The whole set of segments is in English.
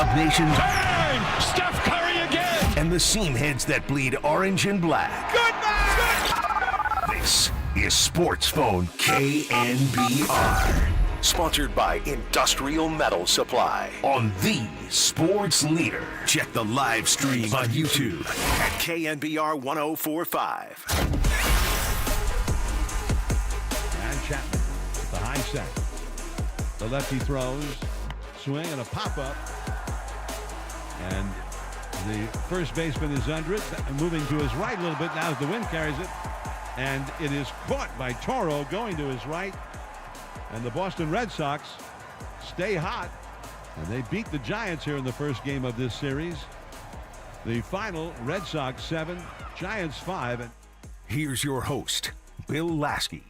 Dog Nation. Bang! Steph Curry again! And the seam heads that bleed orange and black. Good! This is Sportsphone KNBR. Sponsored by Industrial Metal Supply on the Sports Leader. Check the live stream on YouTube at KNBR 1045. And Chapman with the high set. The lefty throws, swing and a pop-up. And the first baseman is under it, moving to his right a little bit now as the wind carries it. And it is caught by Toro going to his right. And the Boston Red Sox stay hot. And they beat the Giants here in the first game of this series. The final, Red Sox 7, Giants 5. Here's your host, Bill Laskey.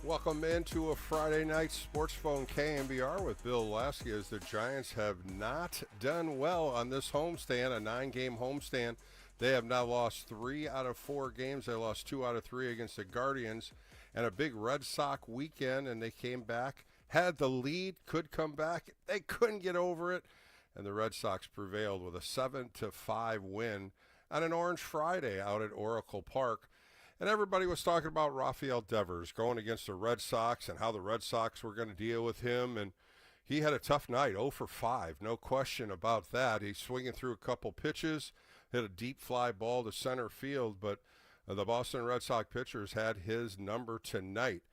Welcome into a Friday night Sportsphone KNBR with Bill Laskey, as the Giants have not done well on this homestand, a 9-game homestand. They have now lost 3 out of 4 games. They lost 2 out of 3 against the Guardians, and a big Red Sox weekend, and they came back, had the lead, could come back. They couldn't get over it, and the Red Sox prevailed with a 7-5 win on an Orange Friday out at Oracle Park. And everybody was talking about Rafael Devers going against the Red Sox and how the Red Sox were going to deal with him. And he had a tough night, 0 for 5, no question about that. He's swinging through a couple pitches, hit a deep fly ball to center field, but the Boston Red Sox pitchers had his number tonight.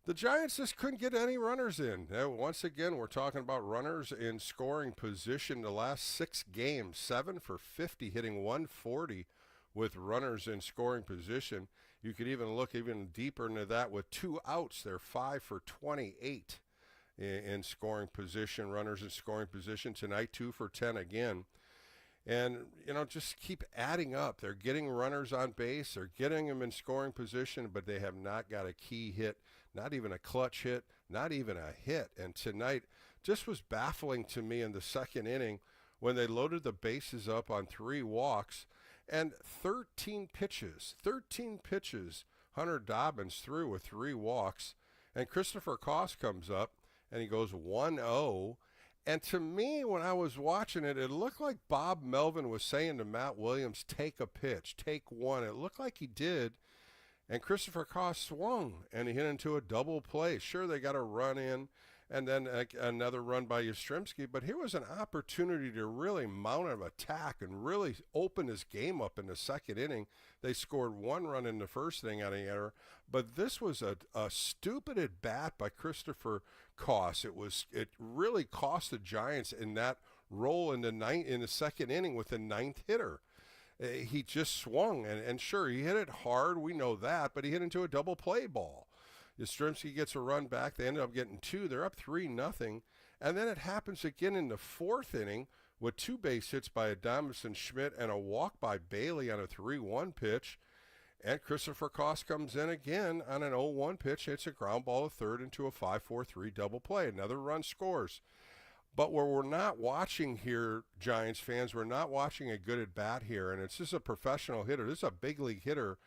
The Giants just couldn't get any runners in. Now, once again, we're talking about runners in scoring position. The last 6 games, 7 for 50, hitting 140 with runners in scoring position. You could even look even deeper into that with 2 outs. They're 5 for 28 in scoring position, runners in scoring position tonight, 2 for 10 again. And, just keep adding up. They're getting runners on base. They're getting them in scoring position, but they have not got a key hit, not even a clutch hit, not even a hit. And tonight just was baffling to me in the second inning when they loaded the bases up on 3 walks and 13 pitches. Hunter Dobbins threw with 3 walks. And Christopher Koss comes up, and he goes 1-0. And to me, when I was watching it, it looked like Bob Melvin was saying to Matt Williams, take a pitch, take one. It looked like he did. And Christopher Koss swung, and he hit into a double play. Sure, they got a run in, and then another run by Yastrzemski. But here was an opportunity to really mount an attack and really open his game up in the second inning. They scored 1 run in the first inning on an error. But this was a stupid at bat by Christopher Koss. It really cost the Giants in that role in the second inning with the 9th hitter. He just swung, and sure, he hit it hard. We know that, but he hit into a double play ball. Yastrzemski gets a run back. They ended up getting 2. They're up 3-0. And then it happens again in the 4th inning with 2 base hits by Adames and Schmidt and a walk by Bailey on a 3-1 pitch. And Christopher Koss comes in again on an 0-1 pitch, hits a ground ball to third into a 5-4-3 double play. Another run scores. But where we're not watching here, Giants fans, we're not watching a good at-bat here, and it's just a professional hitter. This is a big league hitter,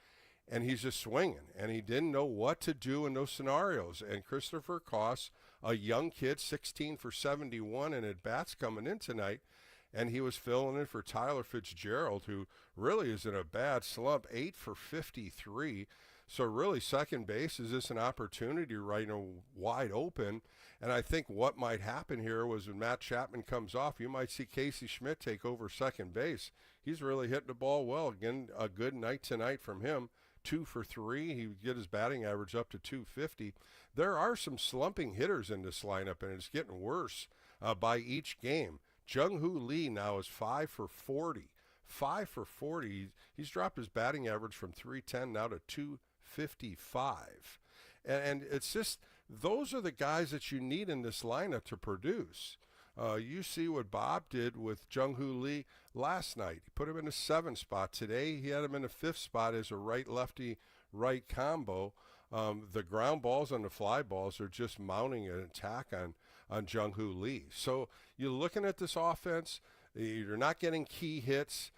and he's just swinging, and he didn't know what to do in those scenarios. And Christopher Koss, a young kid, 16 for 71, and at-bats coming in tonight, and he was filling in for Tyler Fitzgerald, who really is in a bad slump, 8 for 53. So really, second base is just an opportunity right wide open. And I think what might happen here was when Matt Chapman comes off, you might see Casey Schmidt take over second base. He's really hitting the ball well. Again, a good night tonight from him. 2 for 3. He would get his batting average up to 250. There are some slumping hitters in this lineup, and it's getting worse by each game. Jung-Hoo Lee now is 5 for 40. 5 for 40. He's dropped his batting average from 310 now to 255. And it's just, those are the guys that you need in this lineup to produce. You see what Bob did with Jung-Hoo Lee last night. He put him in the 7th spot. Today he had him in the 5th spot as a right-lefty right combo. The ground balls and the fly balls are just mounting an attack on Jung-Hoo Lee. So you're looking at this offense, you're not getting key hits.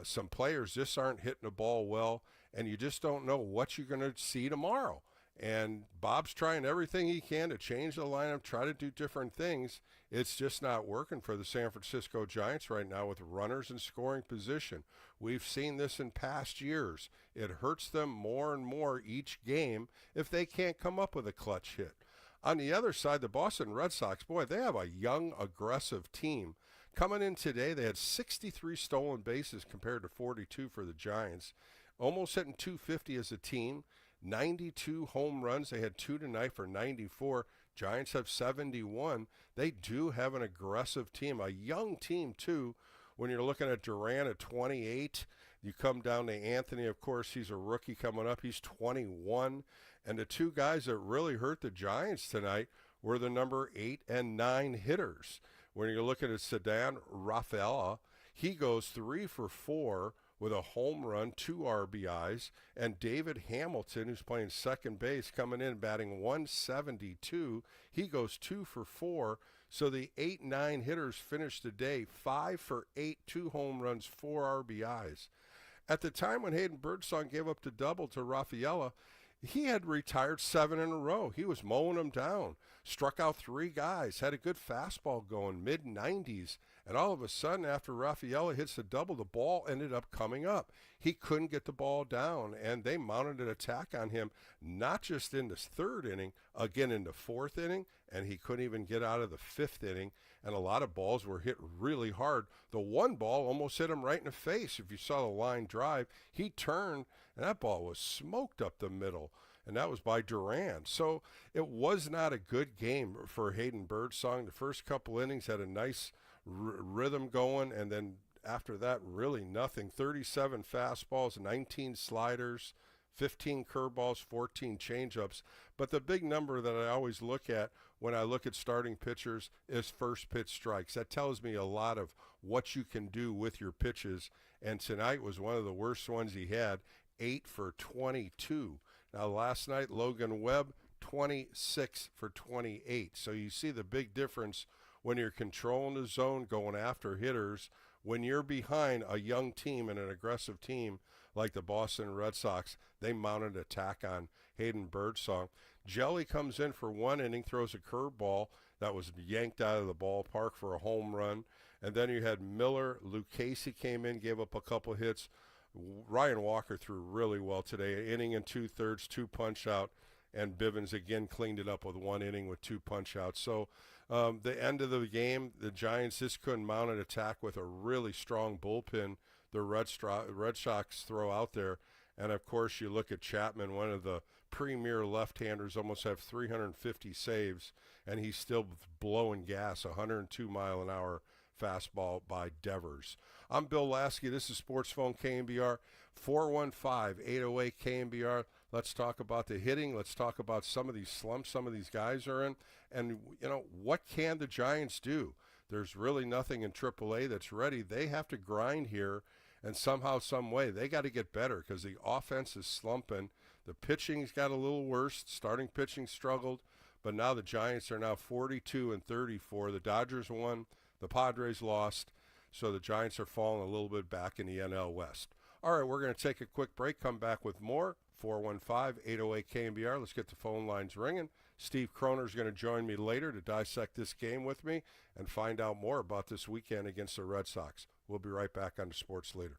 Some players just aren't hitting the ball well, and you just don't know what you're going to see tomorrow. And Bob's trying everything he can to change the lineup, try to do different things. It's just not working for the San Francisco Giants right now with runners in scoring position. We've seen this in past years. It hurts them more and more each game if they can't come up with a clutch hit. On the other side, the Boston Red Sox, boy, they have a young, aggressive team. Coming in today, they had 63 stolen bases compared to 42 for the Giants. Almost hitting 250 as a team. 92 home runs. They had 2 tonight for 94. Giants have 71. They do have an aggressive team, a young team too. When you're looking at Duran at 28, you come down to Anthony, of course, he's a rookie coming up. He's 21. And the two guys that really hurt the Giants tonight were the number 8 and 9 hitters. When you're looking at Sedan Rafaela, he goes 3 for 4 with a home run, 2 RBIs, and David Hamilton, who's playing second base, coming in batting 172. He goes 2 for 4. So the 8-9 hitters finished the day 5 for 8, 2 home runs, 4 RBIs. At the time when Hayden Birdsong gave up the double to Rafaela, he had retired 7 in a row. He was mowing them down, struck out 3 guys, had a good fastball going, mid-90s. And all of a sudden, after Rafaela hits the double, the ball ended up coming up. He couldn't get the ball down, and they mounted an attack on him, not just in the 3rd inning, again in the 4th inning, and he couldn't even get out of the 5th inning. And a lot of balls were hit really hard. The one ball almost hit him right in the face. If you saw the line drive, he turned, and that ball was smoked up the middle. And that was by Duran. So it was not a good game for Hayden Birdsong. The first couple innings had a nice rhythm going, and then after that, really nothing. 37 fastballs, 19 sliders, 15 curveballs, 14 changeups. But the big number that I always look at when I look at starting pitchers is first pitch strikes. That tells me a lot of what you can do with your pitches. And tonight was one of the worst ones he had, 8 for 22. Now last night, Logan Webb, 26 for 28. So you see the big difference when you're controlling the zone, going after hitters, when you're behind a young team and an aggressive team like the Boston Red Sox. They mounted an attack on Hayden Birdsong. Jelly comes in for 1 inning, throws a curveball that was yanked out of the ballpark for a home run. And then you had Miller. Luke Casey came in, gave up a couple hits. Ryan Walker threw really well today, an inning and 2/3, 2 punch-out. And Bivens again cleaned it up with 1 inning with 2 punch-outs. So the end of the game, the Giants just couldn't mount an attack with a really strong bullpen the Red Sox throw out there. And, of course, you look at Chapman, one of the premier left-handers, almost have 350 saves, and he's still blowing gas, 102-mile-an-hour fastball by Devers. I'm Bill Laskey. This is Sportsphone KNBR, 415-808-KNBR. Let's talk about the hitting. Let's talk about some of these slumps some of these guys are in. And, you know, what can the Giants do? There's really nothing in AAA that's ready. They have to grind here, and somehow, some way, they got to get better because the offense is slumping. The pitching's got a little worse. Starting pitching struggled, but now the Giants are now 42-34. The Dodgers won. The Padres lost. So the Giants are falling a little bit back in the NL West. All right, we're going to take a quick break, come back with more. 415-808-KNBR. Let's get the phone lines ringing. Steve Kroner is going to join me later to dissect this game with me and find out more about this weekend against the Red Sox. We'll be right back on the Sports Leader.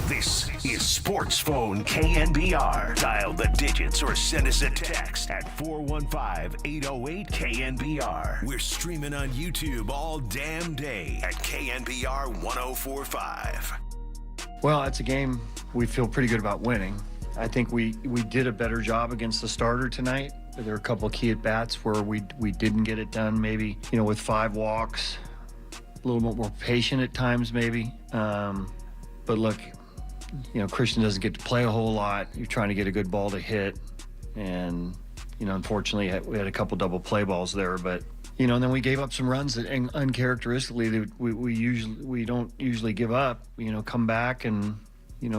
This is Sportsphone KNBR. Dial the digits or send us a text at 415-808-KNBR. We're streaming on YouTube all damn day at KNBR 1045. Well, it's a game we feel pretty good about winning. I think we did a better job against the starter tonight. There were a couple of key at-bats where we didn't get it done, maybe, with 5 walks, a little bit more patient at times maybe. But look, Christian doesn't get to play a whole lot. You're trying to get a good ball to hit. And, unfortunately, we had a couple double play balls there. But, and then we gave up some runs that uncharacteristically that we don't usually give up. Come back and,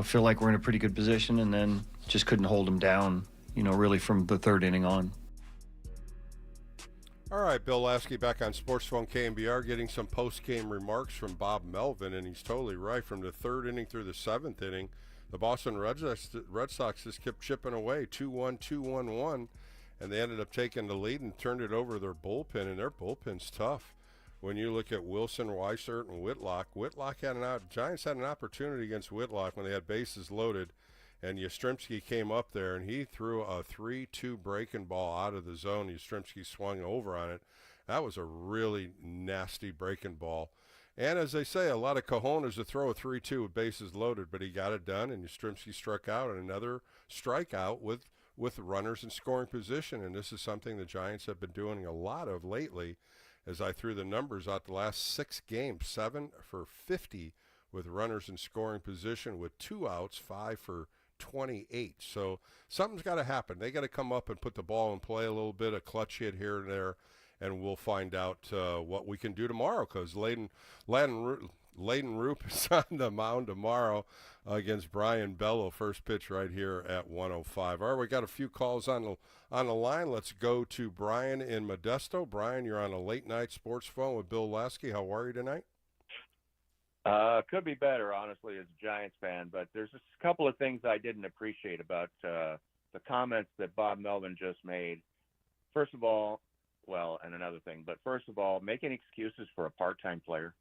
feel like we're in a pretty good position and then just couldn't hold them down, really from the third inning on. All right, Bill Laskey back on Sportsphone KNBR getting some post-game remarks from Bob Melvin, and he's totally right. From the third inning through the 7th inning, the Boston Red Sox just kept chipping away, 2-1, 2-1-1, and they ended up taking the lead and turned it over to their bullpen, and their bullpen's tough. When you look at Wilson, Weissert, and Whitlock Giants had an opportunity against Whitlock when they had bases loaded, and Yastrzemski came up there, and he threw a 3-2 breaking ball out of the zone. Yastrzemski swung over on it. That was a really nasty breaking ball. And as they say, a lot of cojones to throw a 3-2 with bases loaded, but he got it done, and Yastrzemski struck out, and another strikeout with runners in scoring position. And this is something the Giants have been doing a lot of lately. As I threw the numbers out, the last 6 games, 7 for 50 with runners in scoring position with 2 outs, 5 for 28. So something's got to happen. They got to come up and put the ball in play a little bit, a clutch hit here and there, and we'll find out what we can do tomorrow, because Landon Layden Roop is on the mound tomorrow against Brian Bello. First pitch right here at 1:05. All right, we got a few calls on the line. Let's go to Brian in Modesto. Brian, you're on a late night sports phone with Bill Laskey. How are you tonight? Could be better, honestly, as a Giants fan, but there's just a couple of things I didn't appreciate about the comments that Bob Melvin just made. First of all, and another thing, but first of all, making excuses for a part-time player.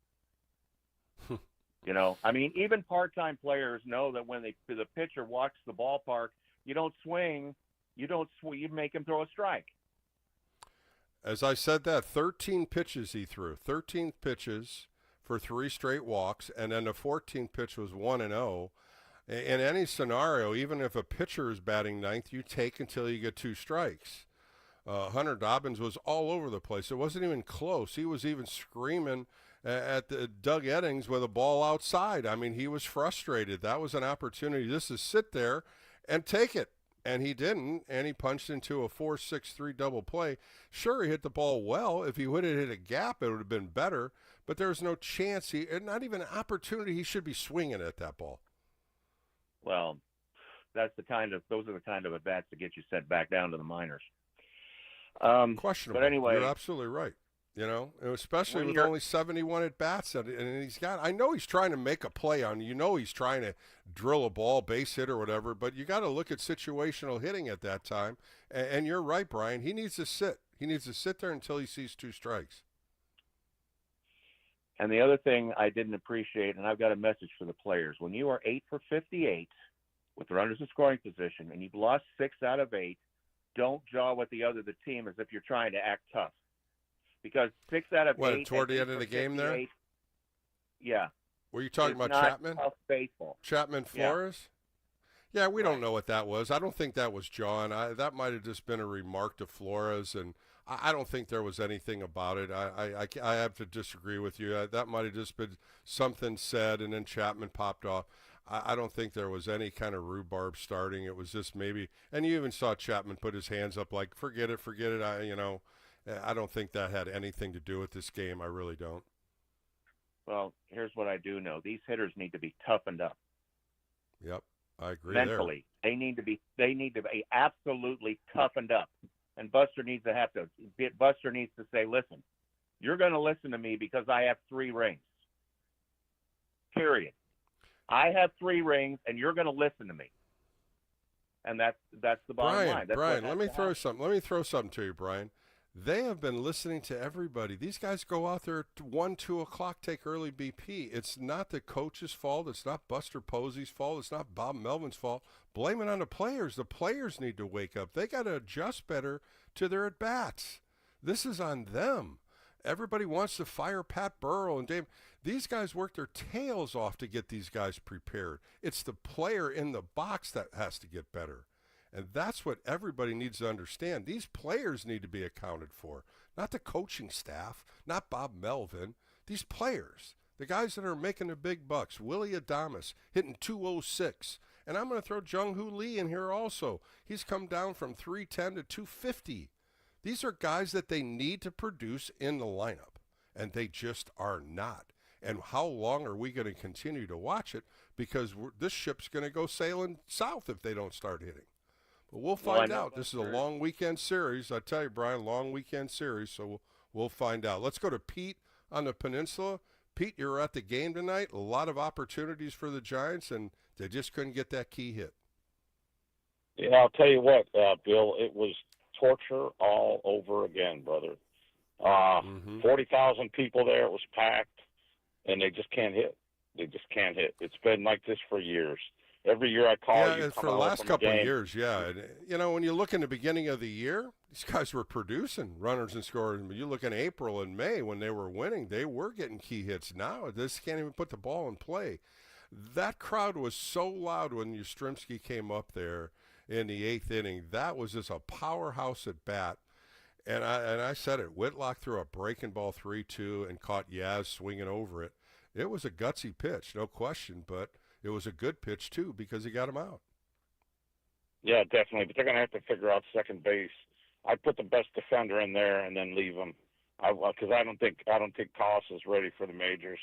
Even part-time players know that when the pitcher walks the ballpark, you don't swing, you make him throw a strike. As I said that, 13 pitches he threw, 13 pitches for 3 straight walks, and then the 14th pitch was 1-0. In any scenario, even if a pitcher is batting ninth, you take until you get 2 strikes. Hunter Dobbins was all over the place. It wasn't even close. He was even screaming at Doug Eddings with a ball outside. I mean, he was frustrated. That was an opportunity just to sit there and take it. And he didn't, and he punched into a 4-6-3 double play. Sure, he hit the ball well. If he would have hit a gap, it would have been better. But there's no chance, not even an opportunity he should be swinging at that ball. Well, those are the kind of at-bats that get you sent back down to the minors. Questionable. But anyway, you're absolutely right. Especially with only 71 at-bats, and he's got. I know he's trying to make a play on. He's trying to drill a ball, base hit or whatever. But you got to look at situational hitting at that time. And you're right, Brian. He needs to sit. He needs to sit there until he sees 2 strikes. And the other thing I didn't appreciate, and I've got a message for the players: when you are 8 for 58 with runners in scoring position, and you've lost 6 out of 8, don't jaw with the team as if you're trying to act tough. Because 6 out of 8. Toward the end of the game there? Yeah. Were you talking about Chapman? Tough baseball. Chapman Flores? Yeah, we don't know what that was. I don't think that was John. That might have just been a remark to Flores, and I don't think there was anything about it. I have to disagree with you. That might have just been something said, and then Chapman popped off. I don't think there was any kind of rhubarb starting. It was just maybe, and you even saw Chapman put his hands up like, forget it. I don't think that had anything to do with this game. I really don't. Well, here's what I do know. These hitters need to be toughened up. Yep, I agree. Mentally, there. they need to be absolutely toughened up. And Buster needs to say, listen, you're going to listen to me because I have 3 rings. Period. I have 3 rings, and you're going to listen to me. And that's the bottom line. Brian, let me throw something to you, Brian. They have been listening to everybody. These guys go out there at 1, 2 o'clock, take early BP. It's not the coach's fault. It's not Buster Posey's fault. It's not Bob Melvin's fault. Blame it on the players. The players need to wake up. They got to adjust better to their at-bats. This is on them. Everybody wants to fire Pat Burrell and Dave. These guys work their tails off to get these guys prepared. It's the player in the box that has to get better. And that's what everybody needs to understand. These players need to be accounted for, not the coaching staff, not Bob Melvin. These players, the guys that are making the big bucks, Willie Adames hitting 206. And I'm going to throw Jung-Hoo Lee in here also. He's come down from 310 to 250. These are guys that they need to produce in the lineup, and they just are not. And how long are we going to continue to watch it? Because this ship's going to go sailing south if they don't start hitting. But we'll find out. This is a long weekend series. I tell you, Brian, long weekend series, so we'll find out. Let's go to Pete on the peninsula. Pete, you're at the game tonight. A lot of opportunities for the Giants, and they just couldn't get that key hit. Yeah, I'll tell you what, Bill, it was torture all over again, brother. 40,000 people there. It was packed, and they just can't hit. They just can't hit. It's been like this for years. Every year I call you. For the last couple of years, yeah. And, when you look in the beginning of the year, these guys were producing runners and scorers. But you look in April and May when they were winning, they were getting key hits. Now they just can't even put the ball in play. That crowd was so loud when Yastrzemski came up there in the 8th inning. That was just a powerhouse at bat. And I said it. Whitlock threw a breaking ball 3-2 and caught Yaz swinging over it. It was a gutsy pitch, no question, but it was a good pitch, too, because he got him out. Yeah, definitely. But they're going to have to figure out second base. I'd put the best defender in there and then leave him, because I don't think Collis is ready for the majors.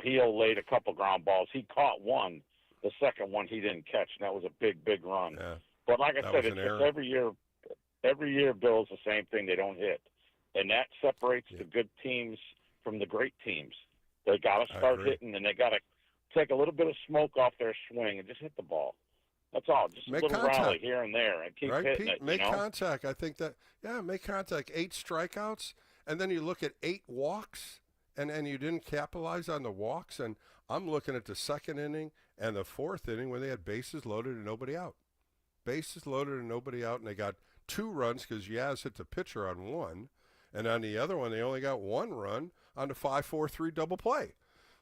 He laid a couple ground balls. He caught one. The second one he didn't catch, and that was a big, big run. Yeah. But like I That said, was it's an just error. every year, Bill, it's the same thing. They don't hit. And that separates Yeah. the good teams from the great teams. They got to I start agree. hitting, and they got to take a little bit of smoke off their swing and just hit the ball. That's all. Just Make a little contact. rally here and there and keep Right, hitting Pete? it. Make you know? contact. I think that, make contact. 8 strikeouts, and then you look at 8 walks, and you didn't capitalize on the walks. And I'm looking at the second inning and the fourth inning when they had bases loaded and nobody out. Bases loaded and nobody out, and they got 2 runs because Yaz hit the pitcher on one. And on the other one, they only got 1 run on the 5-4-3 double play.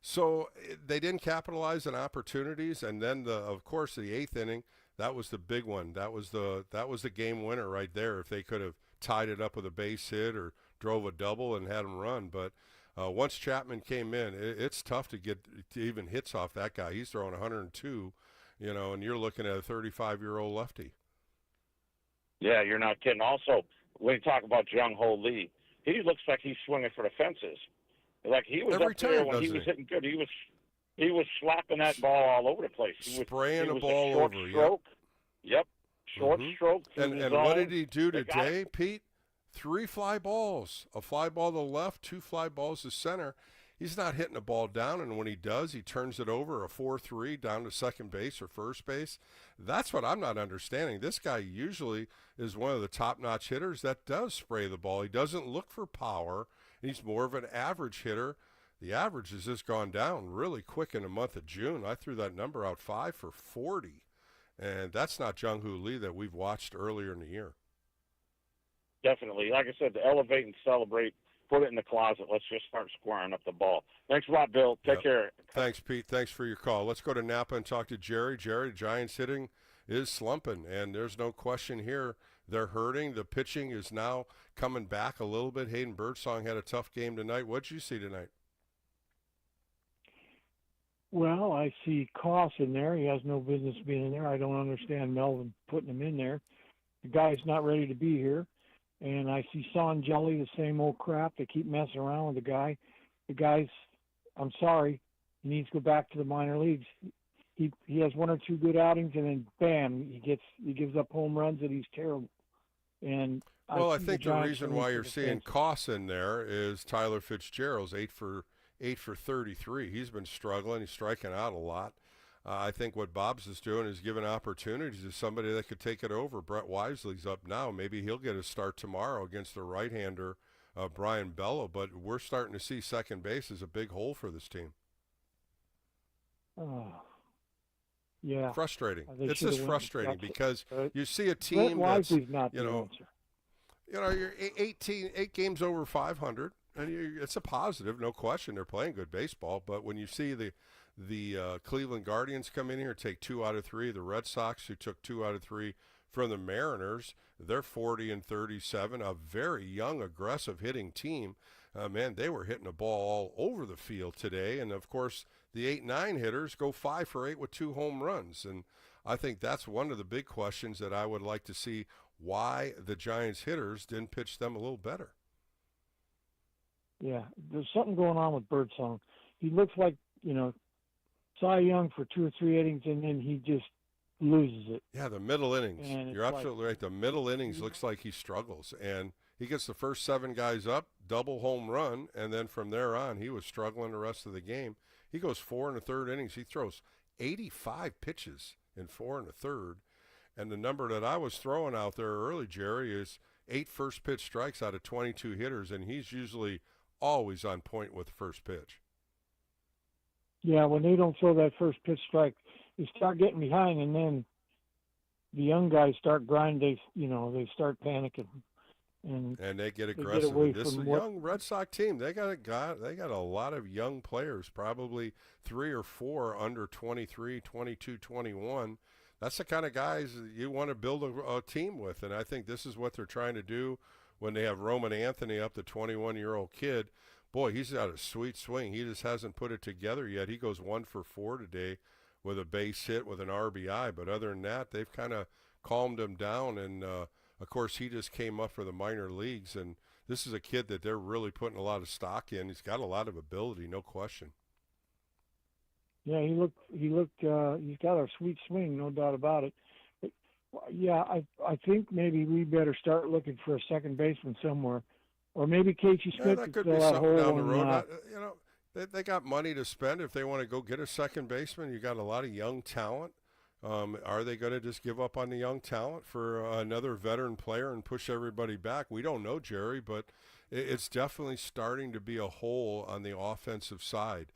So they didn't capitalize on opportunities. And then, of course, the 8th inning, that was the big one. That was the game winner right there. If they could have tied it up with a base hit or drove a double and had him run. But once Chapman came in, it's tough to get to even hits off that guy. He's throwing 102, and you're looking at a 35-year-old lefty. Yeah, you're not kidding. Also, when you talk about Jung Ho Lee, he looks like he's swinging for the fences. Like he was Every up there time, when he doesn't was he? hitting good. He was slapping that ball all over the place. Spraying it the was ball a short over, stroke. Yep, short Mhm. stroke. through And the what zone. did he do They got today, it. Pete? 3 fly balls. A fly ball to the left, 2 fly balls to center. He's not hitting the ball down, and when he does, he turns it over, a 4-3 down to second base or first base. That's what I'm not understanding. This guy usually is one of the top-notch hitters that does spray the ball. He doesn't look for power. He's more of an average hitter. The average has just gone down really quick in the month of June. I threw that number out 5 for 40, and that's not Jung-Hoo Lee that we've watched earlier in the year. Definitely. Like I said, to elevate and celebrate, put it in the closet. Let's just start squaring up the ball. Thanks a lot, Bill. Take Yep. care. Thanks, Pete. Thanks for your call. Let's go to Napa and talk to Jerry. Jerry, Giants hitting is slumping, and there's no question here. They're hurting. The pitching is now coming back a little bit. Hayden Birdsong had a tough game tonight. What did you see tonight? Well, I see Koss in there. He has no business being in there. I don't understand Melvin putting him in there. The guy's not ready to be here. And I see Son Jelly, the same old crap. They keep messing around with the guy. The guy's, I'm sorry, he needs to go back to the minor leagues. He has 1 or 2 good outings, and then bam, he gives up home runs, and he's terrible. And Well, I see think the Giants reason coming why for you're the seeing fence. Koss in there is Tyler Fitzgerald's 8 for 33. He's been struggling. He's striking out a lot. I think what Bob's is doing is giving opportunities to somebody that could take it over. Brett Wisely's up now. Maybe he'll get a start tomorrow against the right-hander, Brian Bello. But we're starting to see second base as a big hole for this team. Oh, yeah. Frustrating. They It's should've just went- frustrating that's- because you see a Brett team that's, Wisely's not the you answer. know, you're 8 games over 500, and it's a positive, no question. They're playing good baseball, but when you see the Cleveland Guardians come in here and take 2 out of 3, the Red Sox, who took 2 out of 3 from the Mariners, they're 40-37, a very young, aggressive hitting team. Man, they were hitting the ball all over the field today, and of course, the 8-9 hitters go 5 for 8 with 2 home runs, and I think that's one of the big questions that I would like to see, why the Giants hitters didn't pitch them a little better. Yeah, there's something going on with Birdsong. He looks like, Cy Young for 2 or 3 innings, and then he just loses it. Yeah, the middle innings. And You're it's absolutely right. The middle innings looks like he struggles, and he gets the first 7 guys up, double home run, and then from there on, he was struggling the rest of the game. He goes 4 1/3 innings. He throws 85 pitches in 4 1/3, and the number that I was throwing out there early, Jerry, is 8 first pitch strikes out of 22 hitters, and he's usually always on point with the first pitch. Yeah, when they don't throw that first pitch strike, they start getting behind, and then the young guys start grinding. They start panicking, and they get get aggressive. away And this is from a what- young Red Sox team. They got a lot of young players, probably 3 or 4 under 23, 22, 21. That's the kind of guys that you want to build a team with, and I think this is what they're trying to do when they have Roman Anthony up, the 21-year-old kid. Boy, he's got a sweet swing. He just hasn't put it together yet. He goes 1 for 4 today with a base hit with an RBI. But other than that, they've kind of calmed him down. And, of course, he just came up for the minor leagues. And this is a kid that they're really putting a lot of stock in. He's got a lot of ability, no question. Yeah, he looked. He's got a sweet swing, no doubt about it. But, yeah, I think maybe we better start looking for a second baseman somewhere, or maybe Casey Smith that could could be fill that something hole. down the road. They got money to spend if they want to go get a second baseman. You got a lot of young talent. Are they going to just give up on the young talent for another veteran player and push everybody back? We don't know, Jerry, but it's definitely starting to be a hole on the offensive side.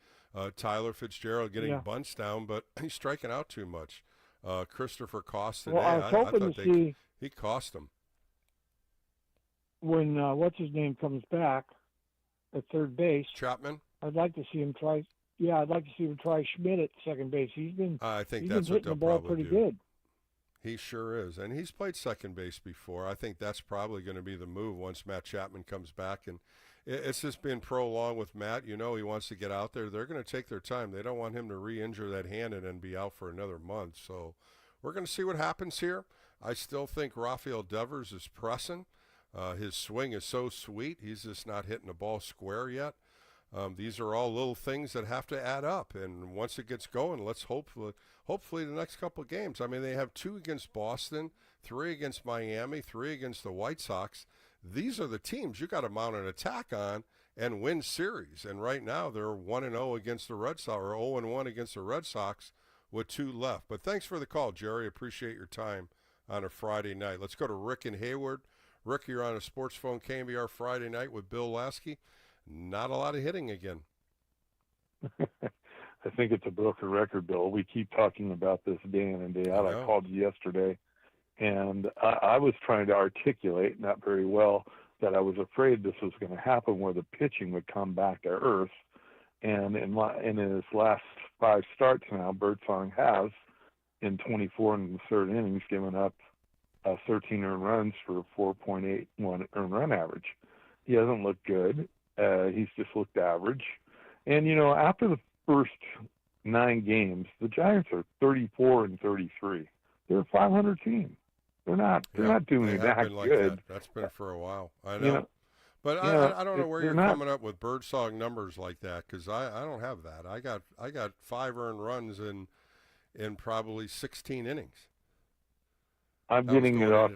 Tyler Fitzgerald getting bunts down, but he's striking out too much. Christopher cost today. Well, I was hoping to see he cost him. When what's his name comes back at third base. Chapman. I'd like to see him try. Yeah, I'd like to see him try Schmidt at second base. I think he's that's been what hitting they'll the ball probably pretty do. good. He sure is, and he's played second base before. I think that's probably going to be the move once Matt Chapman comes back, and it's just been prolonged with Matt. You know, he wants to get out there. They're going to take their time. They don't want him to re-injure that hand and then be out for another month. So we're going to see what happens here. I still think Rafael Devers is pressing. His swing is so sweet. He's just not hitting the ball square yet. These are all little things that have to add up, and once it gets going, let's hopefully the next couple of games. I mean, they have 2 against Boston, 3 against Miami, 3 against the White Sox. These are the teams you got to mount an attack on and win series. And right now they're 1-0 against the Red Sox, or 0-1 against the Red Sox with 2 left. But thanks for the call, Jerry. Appreciate your time on a Friday night. Let's go to Rick in Hayward. Rick, you're on a Sportsphone KNBR Friday night with Bill Laskey. Not a lot of hitting again. I think it's a broken record, Bill. We keep talking about this day in and day out. I called you yesterday, and I was trying to articulate, not very well, that I was afraid this was going to happen, where the pitching would come back to earth. And in his last 5 starts now, Birdsong has, in 24 and the third innings, given up 13 earned runs for 4.81 earned run average. He hasn't looked good. He's just looked average. And, you know, after the first 9 games, the Giants are 34 and 33. They're a 500 team. They're not doing that like good. That's been for a while. I know. You know, but I don't know where you're coming up with Birdsong numbers like that, because I don't have that. I got 5 earned runs in probably 16 innings. I'm getting it off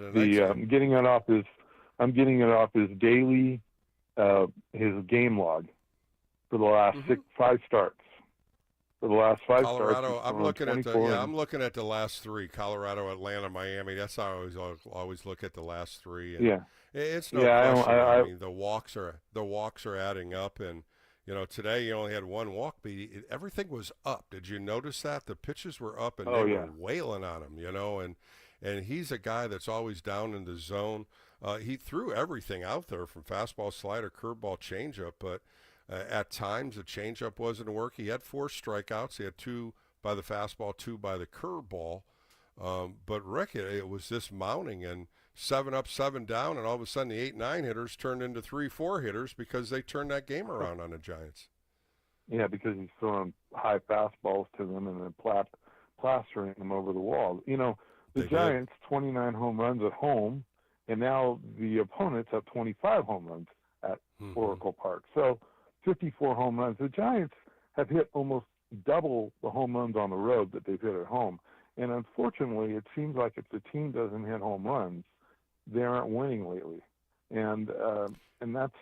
his daily his game log for the last 5 starts. For the last 5 Colorado, starts. I'm looking at the last 3. Colorado, Atlanta, Miami. That's how I always look at the last 3. And it's no question. I mean, the walks are adding up, and you know, today you only had 1 walk, but everything was up. Did you notice that? The pitches were up, and they were wailing on him, you know, and he's a guy that's always down in the zone. He threw everything out there, from fastball, slider, curveball, changeup, but at times the changeup wasn't working. He had 4 strikeouts. He had 2 by the fastball, 2 by the curveball. But Rick, it was just mounting, and 7 up, 7 down, and all of a sudden the 8-9 hitters turned into 3-4 hitters because they turned that game around on the Giants. Yeah, because he's throwing high fastballs to them and then plastering them over the wall. You know, the Giants, 29 home runs at home, and now the opponents have 25 home runs at Oracle Park. So 54 home runs. The Giants have hit almost double the home runs on the road that they've hit at home. And unfortunately, it seems like if the team doesn't hit home runs, they aren't winning lately. And that's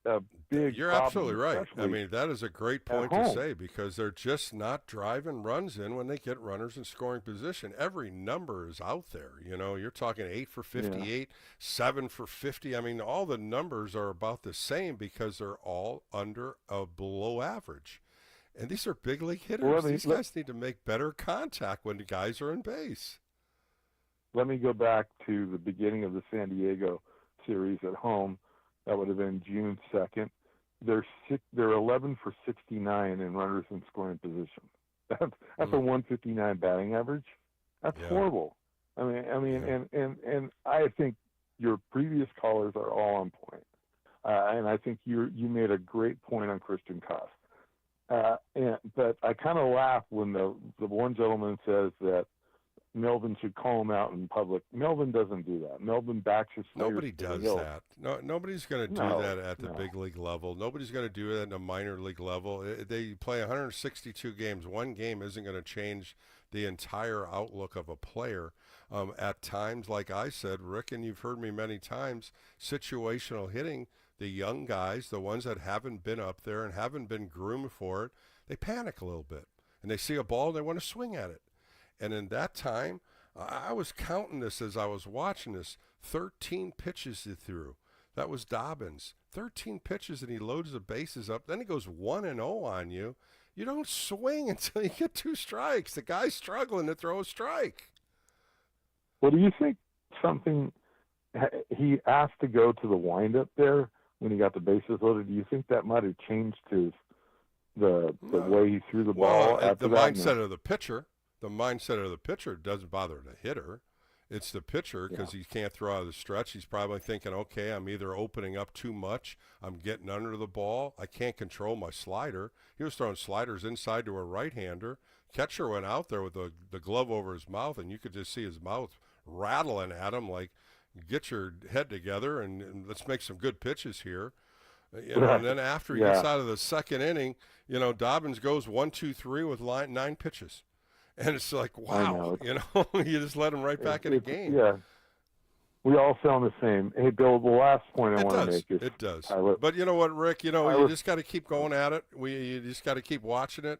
a big You're problem, absolutely right. I mean, that is a great point to home. say, because they're just not driving runs in when they get runners in scoring position. Every number is out there. You know, you're talking 8 for 58, 7 for 50. I mean, all the numbers are about the same because they're all under a below average. And these are big league hitters. Well, these guys need to make better contact when the guys are in base. Let me go back to the beginning of the San Diego series at home. That would have been June 2nd. They're 11 for 69 in runners in scoring position. That's a 159 batting average. That's horrible. I mean, and I think your previous callers are all on point. And I think you made a great point on Christian Koss. But I kind of laugh when the one gentleman says that Melvin should call him out in public. Melvin doesn't do that. Melvin backs his players. Nobody does that. No, nobody's going to do that at the big league level. Nobody's going to do that in a minor league level. They play 162 games. One game isn't going to change the entire outlook of a player. At times, like I said, Rick, and you've heard me many times, situational hitting, the young guys, the ones that haven't been up there and haven't been groomed for it, they panic a little bit. And they see a ball and they want to swing at it. And in that time, I was counting this as I was watching this, 13 pitches he threw. That was Dobbins. 13 pitches, and he loads the bases up. Then he goes 1-0 on you. You don't swing until you get 2 strikes. The guy's struggling to throw a strike. Well, do you think he asked to go to the windup there when he got the bases loaded? Do you think that might have changed the way he threw the ball after the that? mindset of the pitcher. The mindset of the pitcher doesn't bother the hitter. It's the pitcher because he can't throw out of the stretch. He's probably thinking, okay, I'm either opening up too much, I'm getting under the ball, I can't control my slider. He was throwing sliders inside to a right-hander. Catcher went out there with the glove over his mouth, and you could just see his mouth rattling at him like, get your head together and let's make some good pitches here. And then after he gets out of the second inning, Dobbins goes 1, 2, 3 with 9 pitches. And it's like, wow, you just let him right back in the game. Yeah. We all sound the same. Hey, Bill, the last point I want to make is... It does. But you know what, Rick? You just got to keep going at it. You just got to keep watching it,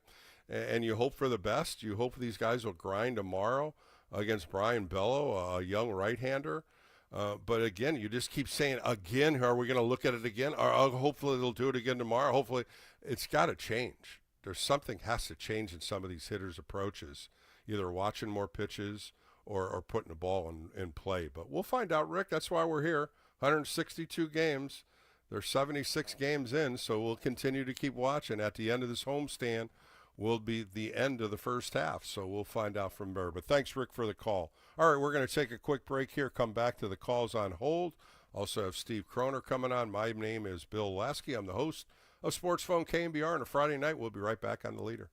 and you hope for the best. You hope these guys will grind tomorrow against Brian Bello, a young right-hander. But again, you just keep saying, again, are we going to look at it again? Or hopefully they'll do it again tomorrow. Hopefully. It's got to change. There's something has to change in some of these hitters' approaches, either watching more pitches or putting the ball in play. But we'll find out, Rick. That's why we're here. 162 games. There's 76 games in, so we'll continue to keep watching. At the end of this homestand will be the end of the first half, so we'll find out from there. But thanks, Rick, for the call. All right, we're going to take a quick break here, come back to the calls on hold. Also have Steve Kroner coming on. My name is Bill Laskey. I'm the host of Sportsphone KNBR on a Friday night. We'll be right back on the leader.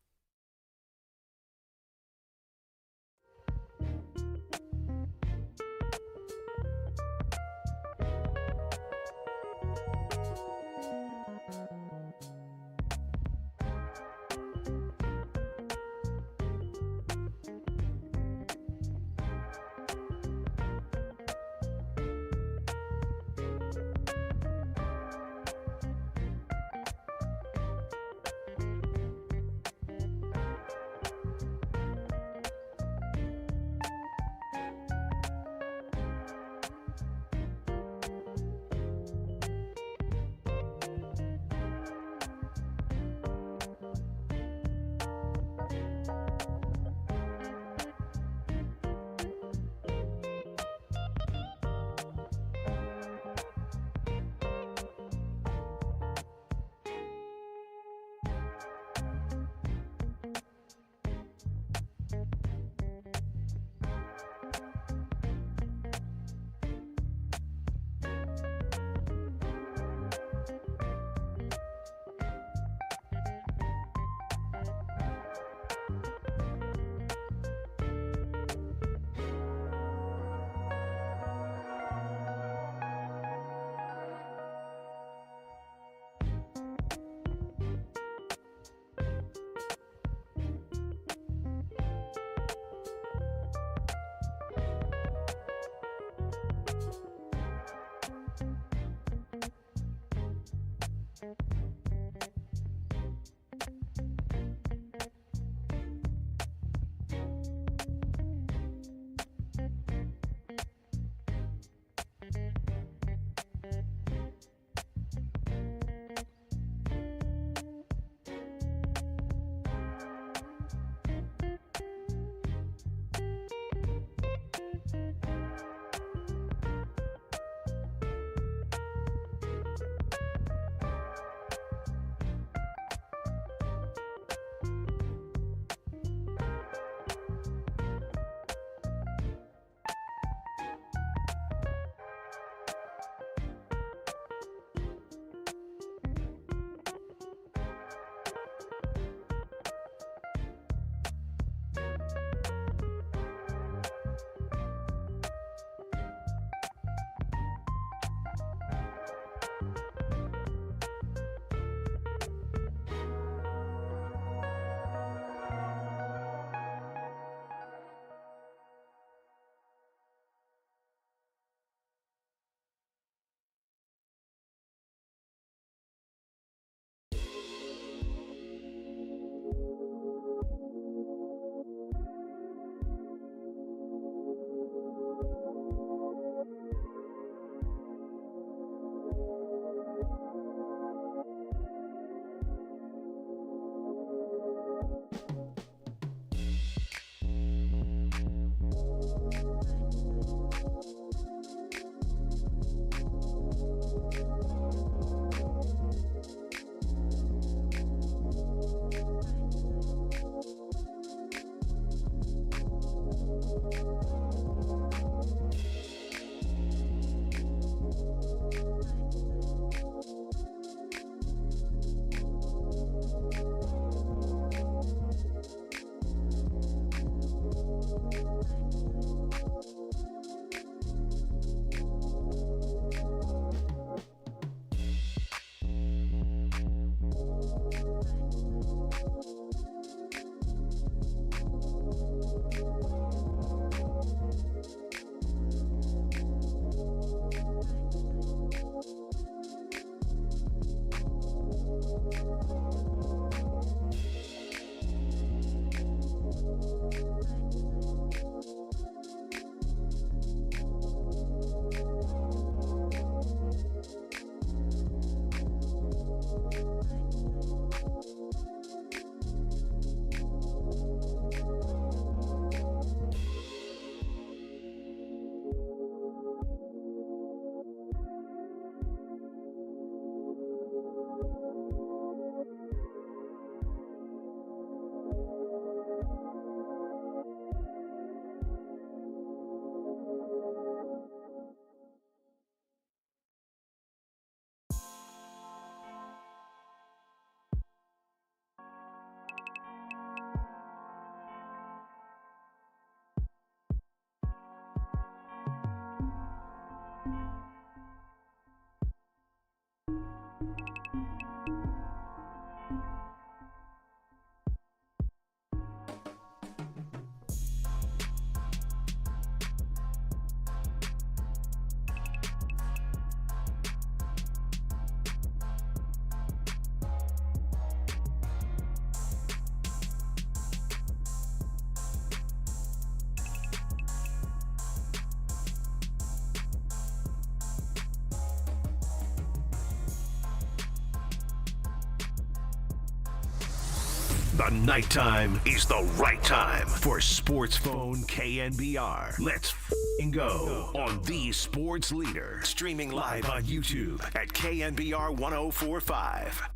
The nighttime is the right time for Sportsphone KNBR. Let's f***ing go on the sports leader. Streaming live on YouTube at KNBR 1045.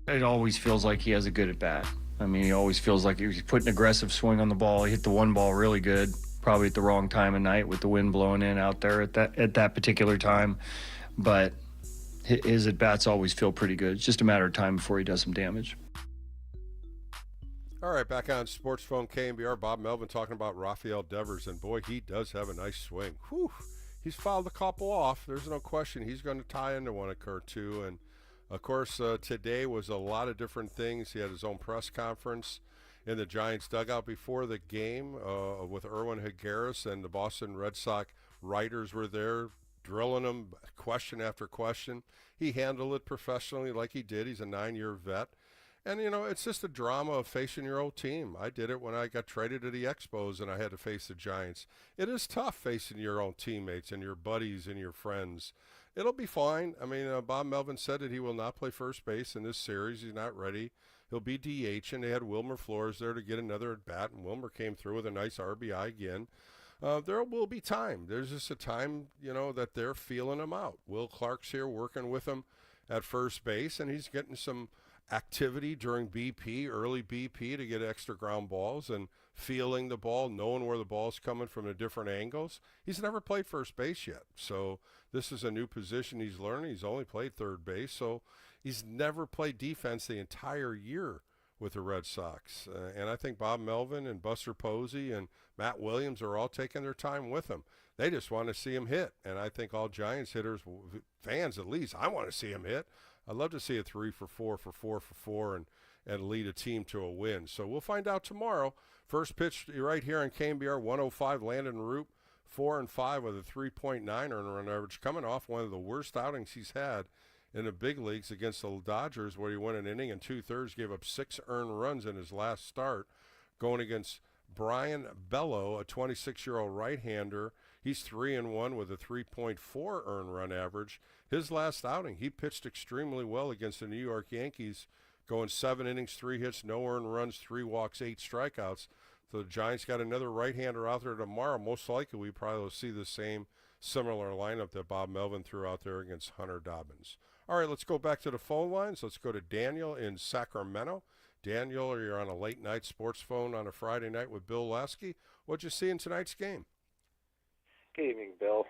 It always feels like he has a good at bat. I mean, he always feels like he's putting an aggressive swing on the ball. He hit the one ball really good, probably at the wrong time of night with the wind blowing in out there at that particular time. But his at bats always feel pretty good. It's just a matter of time before he does some damage. All right, back on Sportsphone KNBR, Bob Melvin talking about Rafael Devers, and boy, he does have a nice swing. Whew. He's fouled a couple off. There's no question he's going to tie into one or two. And, of course, today was a lot of different things. He had his own press conference in the Giants dugout before the game with Erwin Higueras, and the Boston Red Sox writers were there drilling him question after question. He handled it professionally like he did. He's a 9-year vet. And, you know, it's just a drama of facing your old team. I did it when I got traded to the Expos and I had to face the Giants. It is tough facing your own teammates and your buddies and your friends. It'll be fine. I mean, Bob Melvin said that he will not play first base in this series. He's not ready. He'll be DH, and they had Wilmer Flores there to get another at-bat, and Wilmer came through with a nice RBI again. There will be time. There's just a time, you know, that they're feeling him out. Will Clark's here working with him at first base, and he's getting some activity during BP, early BP, to get extra ground balls and feeling the ball, knowing where the ball's coming from the different angles. He's never played first base yet, so this is a new position he's learning. He's only played third base, so he's never played defense the entire year with the Red Sox. And I think Bob Melvin and Buster Posey and Matt Williams are all taking their time with him. They just want to see him hit, and I think all Giants hitters, fans at least, I want to see him hit. I'd love to see a 3 for 4 for 4 for 4 and lead a team to a win. So we'll find out tomorrow. First pitch right here on KNBR 105, Landon Roop, 4-5 with a 3.9 earned run average, coming off one of the worst outings he's had in the big leagues against the Dodgers, where he went an inning and 2/3, gave up 6 earned runs in his last start, going against Brian Bello, a 26-year-old right-hander. He's 3-1 with a 3.4 earned run average. His last outing, he pitched extremely well against the New York Yankees, going 7 innings, 3 hits, no earned runs, 3 walks, 8 strikeouts. So the Giants got another right-hander out there tomorrow. Most likely we probably will see the same similar lineup that Bob Melvin threw out there against Hunter Dobbins. All right, let's go back to the phone lines. Let's go to Daniel in Sacramento. Daniel, you're on a late night sports phone on a Friday night with Bill Laskey. What'd you see in tonight's game? Good evening, Bill.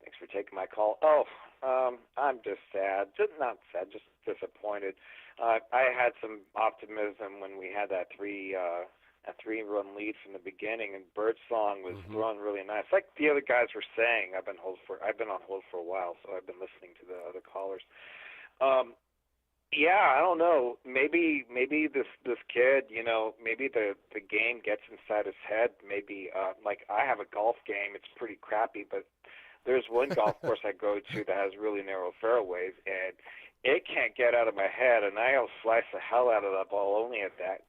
Thanks for taking my call. I'm just sad. Just not sad, just disappointed. I had some optimism when we had that three-run lead from the beginning, and Birdsong was throwing really nice. Like the other guys were saying, I've been on hold for a while, so I've been listening to the other callers. Yeah, I don't know. Maybe this kid, maybe the game gets inside his head. Maybe like I have a golf game. It's pretty crappy, but there's one golf course I go to that has really narrow fairways, and it can't get out of my head, and I'll slice the hell out of that ball only at that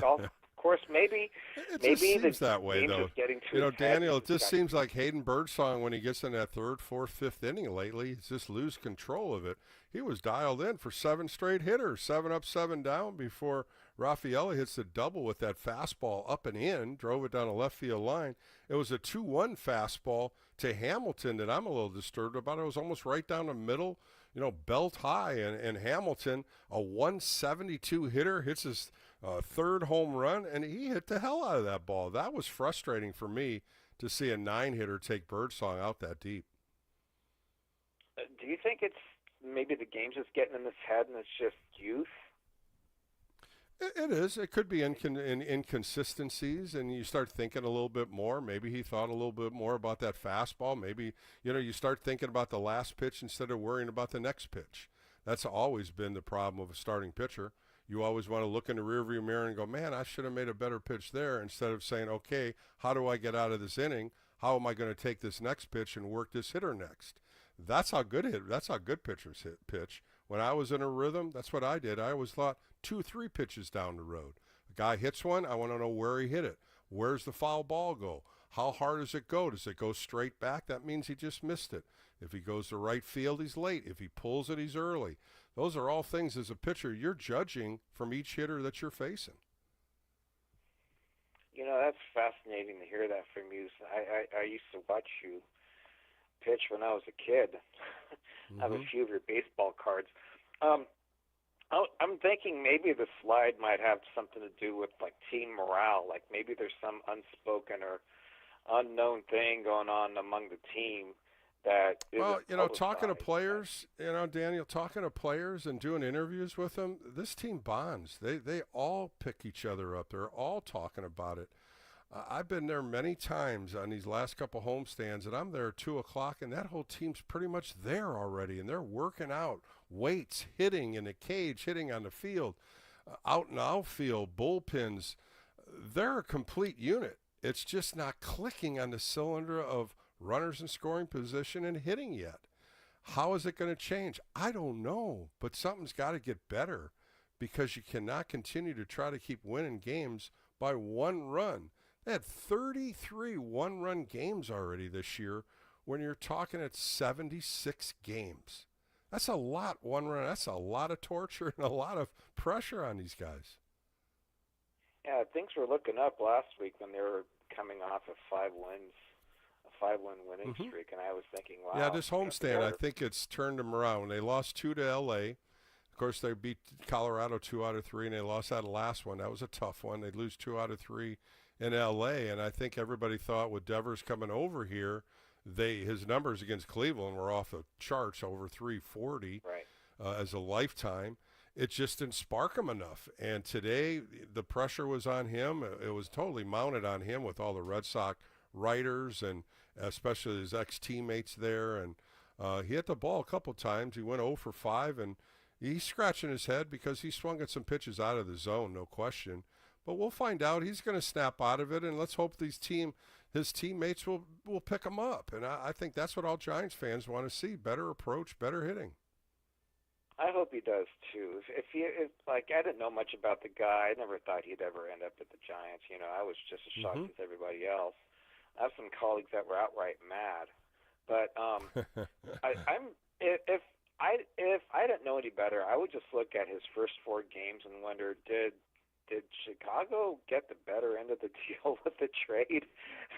golf course. Maybe seems that way, though. Getting to Daniel, it just seems like Hayden Birdsong when he gets in that third, fourth, fifth inning lately, he's just lose control of it. He was dialed in for 7 straight hitters, 7 up, 7 down before Raffaele hits the double with that fastball up and in, drove it down a left field line. It was a 2-1 fastball to Hamilton that I'm a little disturbed about. It was almost right down the middle, belt high, and Hamilton, a 172 hitter, hits his third home run, and he hit the hell out of that ball. That was frustrating for me to see a 9-hitter take Birdsong out that deep. Do you think it's maybe the game's just getting in his head and it's just youth? It is. It could be inconsistencies, and you start thinking a little bit more. Maybe he thought a little bit more about that fastball. Maybe, you start thinking about the last pitch instead of worrying about the next pitch. That's always been the problem of a starting pitcher. You always want to look in the rearview mirror and go, man, I should have made a better pitch there, instead of saying, okay, how do I get out of this inning? How am I going to take this next pitch and work this hitter next? That's how good pitchers pitch. When I was in a rhythm, that's what I did. I always thought 2-3 pitches down the road. A guy hits one, I want to know where he hit it. Where's the foul ball go? How hard does it go? Does it go straight back? That means he just missed it. If he goes to right field, he's late. If he pulls it, he's early. Those are all things as a pitcher you're judging from each hitter that you're facing. That's fascinating to hear that from you. I used to watch you pitch when I was a kid. I have a few of your baseball cards. I'm thinking maybe the slide might have something to do with like team morale. Like maybe there's some unspoken or unknown thing going on among the team that talking to players, Daniel, talking to players and doing interviews with them, this team bonds. They all pick each other up. They're all talking about it. I've been there many times on these last couple homestands, and I'm there at 2 o'clock, and that whole team's pretty much there already, and they're working out, weights, hitting in the cage, hitting on the field, out and outfield, bullpens. They're a complete unit. It's just not clicking on the cylinder of runners in scoring position and hitting yet. How is it going to change? I don't know, but something's got to get better, because you cannot continue to try to keep winning games by 1 run. They had 33 one-run games already this year when you're talking at 76 games. That's a lot, 1 run. That's a lot of torture and a lot of pressure on these guys. Yeah, things were looking up last week when they were coming off of 5 wins, a 5-win winning streak, and I was thinking, wow. Yeah, this homestand, I think it's turned them around. When they lost 2 to L.A., of course, they beat Colorado 2 out of 3, and they lost that last one. That was a tough one. They'd lose 2 out of 3 in L.A., and I think everybody thought with Devers coming over here, his numbers against Cleveland were off the charts, over 340 as a lifetime. It just didn't spark him enough. And today, the pressure was on him. It was totally mounted on him with all the Red Sox writers and especially his ex-teammates there. And he hit the ball a couple times. He went 0 for 5, and he's scratching his head because he swung at some pitches out of the zone, no question. But we'll find out. He's going to snap out of it, and let's hope his teammates will pick him up. And I think that's what all Giants fans want to see, better approach, better hitting. I hope he does, too. If I didn't know much about the guy. I never thought he'd ever end up at the Giants. I was just as shocked as everybody else. I have some colleagues that were outright mad. But if I didn't know any better, I would just look at his first 4 games and wonder, did Chicago get the better end of the deal with the trade?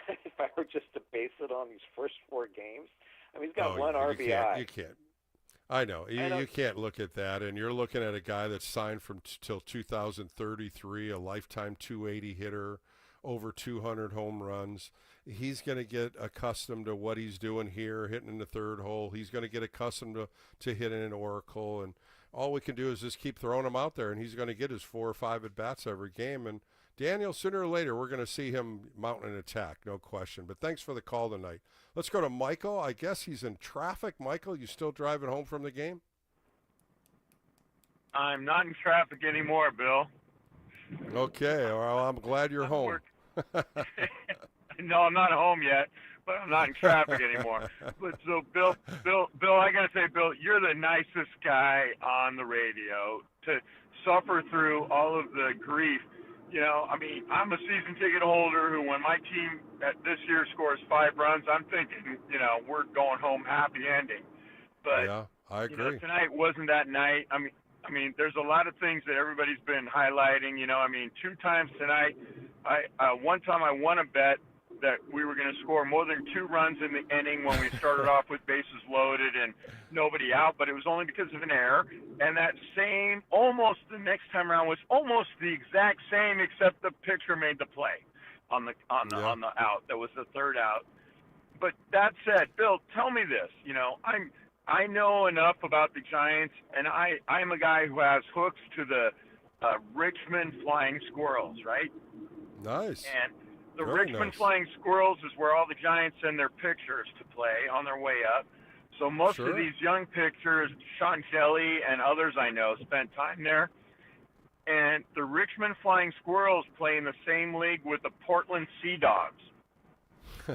If I were just to base it on these first 4 games, I mean, he's got 1 RBI. You can't. I know. You can't look at that, and you're looking at a guy that's signed till 2033, a lifetime 280 hitter, over 200 home runs. He's going to get accustomed to what he's doing here, hitting in the third hole. He's going to get accustomed to hitting an Oracle, and all we can do is just keep throwing him out there, and he's going to get his 4 or 5 at-bats every game. And Daniel, sooner or later, we're going to see him mounting an attack, no question. But thanks for the call tonight. Let's go to Michael. I guess he's in traffic. Michael, you still driving home from the game? I'm not in traffic anymore, Bill. Okay, well, I'm glad you're home. No, I'm not home yet, but I'm not in traffic anymore. But so, Bill, I gotta say, Bill, you're the nicest guy on the radio to suffer through all of the grief. You know, I mean, I'm a season ticket holder who, when my team this year scores 5 runs, I'm thinking, you know, we're going home happy ending. But yeah, I agree. You know, tonight wasn't that night. I mean, there's a lot of things that everybody's been highlighting. You know, I mean, 2 times tonight. One time I won a bet that we were going to score more than 2 runs in the inning when we started off with bases loaded and nobody out, but it was only because of an error. And that same, almost the next time around was almost the exact same, except the pitcher made the play on the out. That was the 3rd out. But that said, Bill, tell me this. You know, I know enough about the Giants, and I'm a guy who has hooks to the Richmond Flying Squirrels, right? Nice. And the Very Richmond nice. Flying Squirrels is where all the Giants send their pitchers to play on their way up. So most Sure. of these young pitchers, Sean Kelly and others I know, spent time there. And the Richmond Flying Squirrels play in the same league with the Portland Sea Dogs.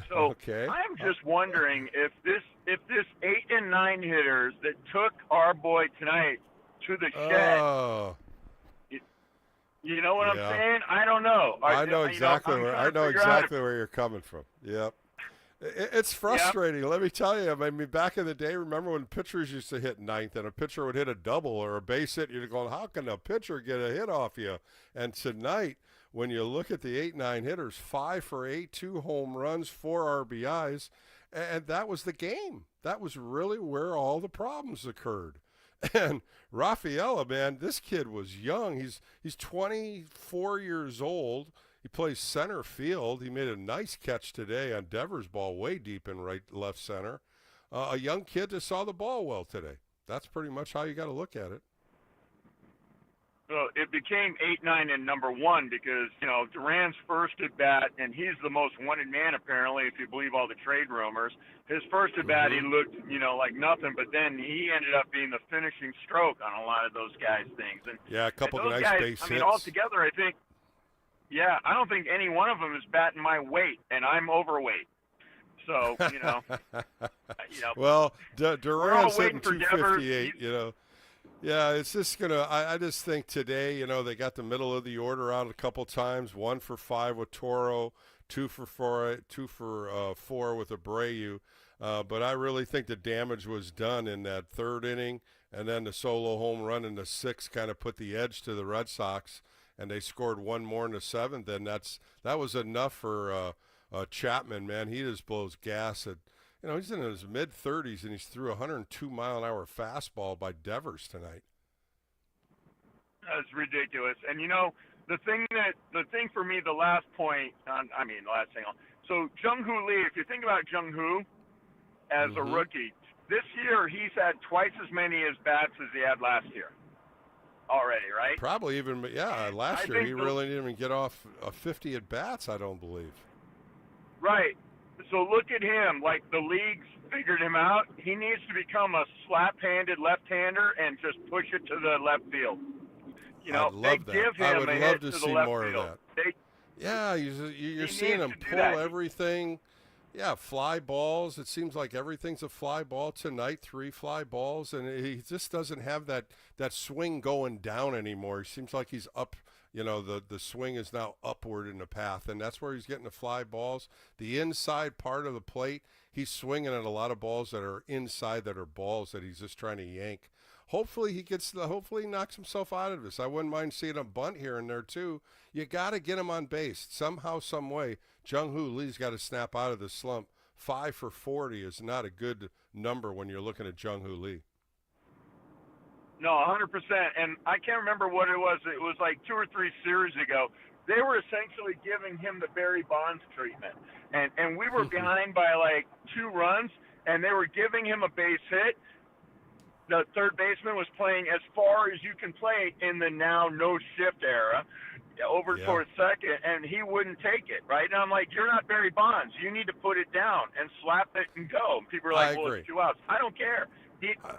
So Okay. I'm just wondering if this 8 and 9 hitters that took our boy tonight to the shed. Oh. You know what I'm Yeah. saying? I don't know. I know exactly I'm where trying I to know figure out exactly where you're coming from. Yep. It's frustrating. Let me tell you. I mean, back in the day, remember when pitchers used to hit 9th and a pitcher would hit a double or a base hit? You're going, how can a pitcher get a hit off you? And tonight, when you look at the 8-9 hitters, 5 for 8, 2 home runs, 4 RBIs, and that was the game. That was really where all the problems occurred. And Rafaela, man, this kid was young. He's 24 years old. He plays center field. He made a nice catch today on Devers' ball way deep in left center. A young kid that saw the ball well today. That's pretty much how you got to look at it. Well, it became 8, 9, and number 1 because, you know, Duran's first at bat, and he's the most wanted man apparently, if you believe all the trade rumors. His first at bat, he looked, you know, like nothing, but then he ended up being the finishing stroke on a lot of those guys' things. And yeah, a couple of nice guys, base hits. I mean, altogether, I think, yeah, I don't think any one of them is batting my weight, and I'm overweight. So, you know. Well, we're all Duran's waiting hitting for Devers. 258, you know. Yeah, it's just going to – I just think today, you know, they got the middle of the order out a couple times, 1 for 5 with Toro, 2 for 4 with Abreu. But I really think the damage was done in that 3rd inning, and then the solo home run in the 6th kind of put the edge to the Red Sox, and they scored 1 more in the 7th, and that was enough for Chapman, man. He just blows gas at – you know, he's in his mid-30s, and he's threw a 102-mile-an-hour fastball by Devers tonight. That's ridiculous. And, you know, the thing for me, the last point, the last thing. So Jung-Hoo Lee, if you think about Jung-Hoo as a rookie, this year he's had twice as many at-bats as he had last year already, right? Probably even, yeah, last year he really didn't even get off 50 at-bats, I don't believe. Right. So look at him. Like, the league's figured him out. He needs to become a slap-handed left-hander and just push it to the left field. You know, I'd love that. give him I would a love hit to to see the left more field. of that. Yeah, you're seeing him needs to do pull that. everything. Yeah, fly balls. It seems like everything's a fly ball tonight, 3 fly balls, and he just doesn't have that swing going down anymore. He seems like he's up. You know, the swing is now upward in the path, and that's where he's getting the fly balls. The inside part of the plate, he's swinging at a lot of balls that are inside that are balls that he's just trying to yank. Hopefully he knocks himself out of this. I wouldn't mind seeing him bunt here and there too. You got to get him on base somehow, some way. Jung-Hoo Lee's got to snap out of the slump. 5 for 40 is not a good number when you're looking at Jung-Hoo Lee. No, 100%. And I can't remember what it was. It was like 2 or 3 series ago. They were essentially giving him the Barry Bonds treatment. And we were behind by like 2 runs, and they were giving him a base hit. The third baseman was playing as far as you can play in the now no-shift era over towards second, and he wouldn't take it, right? And I'm like, you're not Barry Bonds. You need to put it down and slap it and go. And people are like, well, it's 2 outs. I don't care.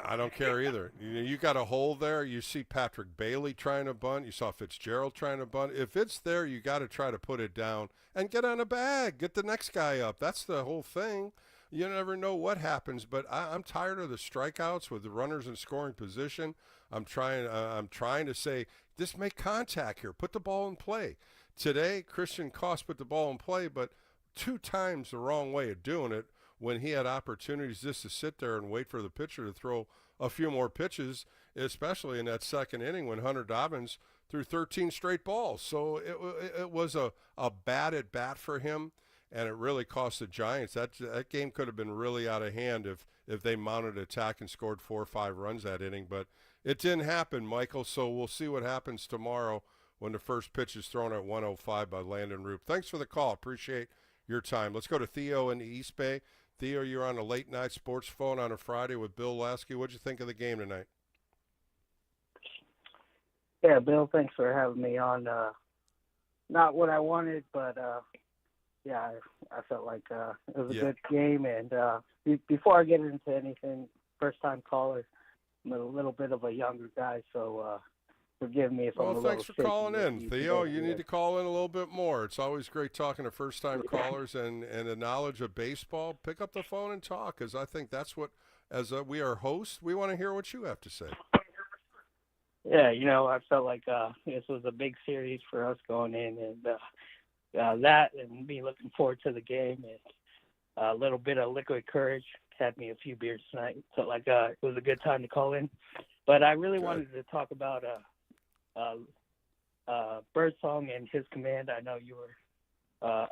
I don't care either. You got a hole there. You see Patrick Bailey trying to bunt. You saw Fitzgerald trying to bunt. If it's there, you got to try to put it down and get on a bag. Get the next guy up. That's the whole thing. You never know what happens, but I'm tired of the strikeouts with the runners in scoring position. I'm trying to say, just make contact here. Put the ball in play. Today, Christian Koss put the ball in play, but 2 times the wrong way of doing it when he had opportunities just to sit there and wait for the pitcher to throw a few more pitches, especially in that second inning when Hunter Dobbins threw 13 straight balls. So it was a bad at bat for him, and it really cost the Giants. That game could have been really out of hand if they mounted an attack and scored 4 or 5 runs that inning. But it didn't happen, Michael, so we'll see what happens tomorrow when the first pitch is thrown at 105 by Landon Roop. Thanks for the call. Appreciate your time. Let's go to Theo in the East Bay. Theo, you're on a late-night sports phone on a Friday with Bill Laskey. What'd you think of the game tonight? Yeah, Bill, thanks for having me on. Not what I wanted, but, yeah, I felt like it was a good game. And before I get into anything, first-time caller, I'm a little bit of a younger guy, so forgive me if I'm a little thanks for calling in, Theo. You need to call in a little bit more. It's always great talking to first-time callers and the knowledge of baseball. Pick up the phone and talk, because I think that's what, as we are hosts, we want to hear what you have to say. Yeah, I felt like this was a big series for us going in, and that and me looking forward to the game and a little bit of liquid courage. Had me a few beers tonight. Felt like it was a good time to call in. But I really wanted to talk about Birdsong and his command. I know you were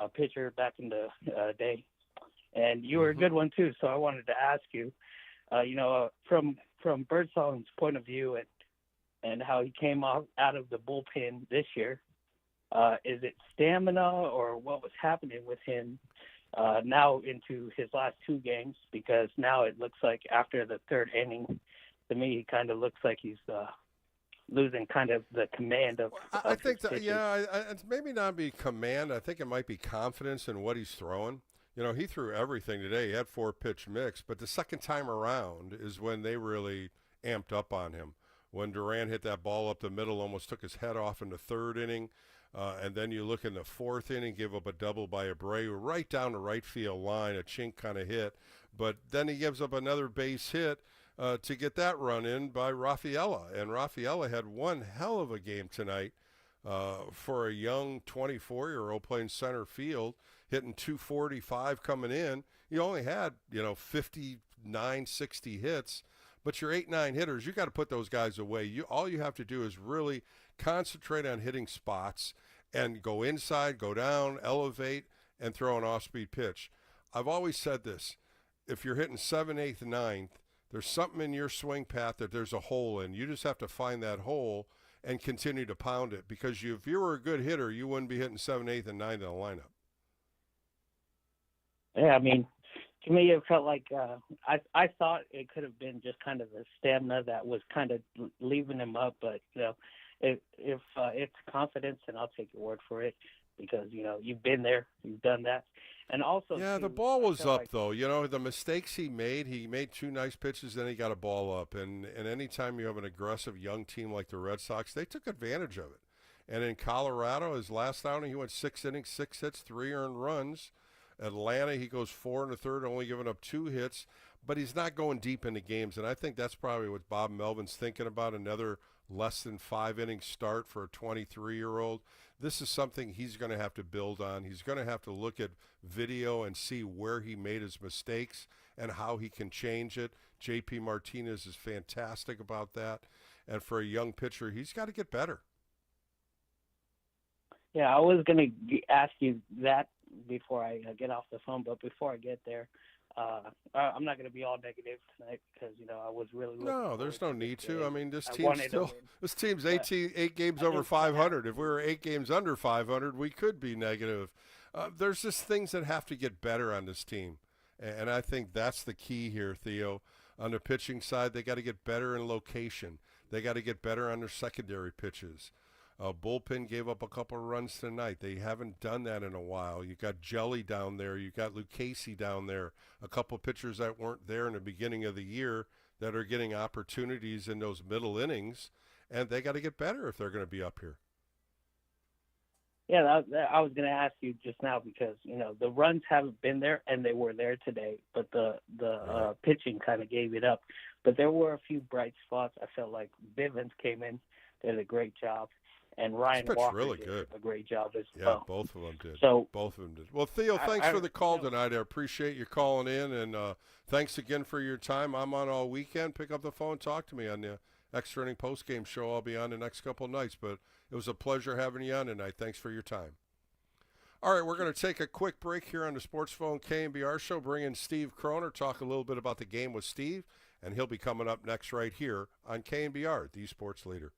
a pitcher back in the day, and you were a good one too. So I wanted to ask you, from Birdsong's point of view and how he came out of the bullpen this year, is it stamina or what was happening with him now into his last 2 games? Because now it looks like after the 3rd inning, to me, he kind of looks like he's losing kind of the command of I think that, it's maybe not be command. I think it might be confidence in what he's throwing. He threw everything today. He had 4-pitch mix, but the second time around is when they really amped up on him. When Duran hit that ball up the middle, almost took his head off in the 3rd inning. And then you look in the 4th inning, give up a double by Abreu right down the right field line, a chink kind of hit. But then he gives up another base hit to get that run in by Rafaela. And Rafaela had one hell of a game tonight for a young 24-year-old playing center field, hitting 245 coming in. He only had, 59, 60 hits. But your 8-9 hitters, you got to put those guys away. All you have to do is really concentrate on hitting spots and go inside, go down, elevate, and throw an off-speed pitch. I've always said this. If you're hitting 7th, 8th, 9th, there's something in your swing path that there's a hole in. You just have to find that hole and continue to pound it. Because if you were a good hitter, you wouldn't be hitting 7th, 8th, and 9th in the lineup. Yeah, I mean, to me, it felt like I thought it could have been just kind of the stamina that was kind of leaving him up. But, if it's confidence, then I'll take your word for it because, you've been there, you've done that. And also, the ball was up, though. The mistakes he made 2 nice pitches, then he got a ball up. And anytime you have an aggressive young team like the Red Sox, they took advantage of it. And in Colorado, his last outing, he went 6 innings, 6 hits, 3 earned runs. Atlanta, he goes 4 1/3, only giving up 2 hits, but he's not going deep into games. And I think that's probably what Bob Melvin's thinking about, another less than 5-inning start for a 23-year-old. This is something he's going to have to build on. He's going to have to look at video and see where he made his mistakes and how he can change it. JP Martinez is fantastic about that. And for a young pitcher, he's got to get better. Yeah, I was going to ask you that before I get off the phone, but before I get there, I'm not going to be all negative tonight because I was really looking. No, there's no need to. I mean, this team's 8 games over 500. If we were 8 games under 500, we could be negative. There's just things that have to get better on this team, and I think that's the key here, Theo. On the pitching side, they got to get better in location. They got to get better on their secondary pitches. Bullpen gave up a couple of runs tonight. They haven't done that in a while. You got Jelly down there. You got Luke Casey down there. A couple of pitchers that weren't there in the beginning of the year that are getting opportunities in those middle innings, and they got to get better if they're going to be up here. Yeah, I was going to ask you just now because, the runs haven't been there, and they were there today, but the pitching kind of gave it up. But there were a few bright spots. I felt like Bivens came in, did a great job, and Ryan Walker really did good. a great job as Yeah, well. both of them did. So both of them did. Well, Theo, thanks for the call tonight. I appreciate you calling in, and thanks again for your time. I'm on all weekend. Pick up the phone, talk to me on the Extra Inning Postgame Show. I'll be on the next couple of nights, but it was a pleasure having you on tonight. Thanks for your time. All right, we're going to take a quick break here on the Sportsphone KNBR Show. Bring in Steve Kroner, talk a little bit about the game with Steve, and he'll be coming up next right here on KNBR, the Sports Leader.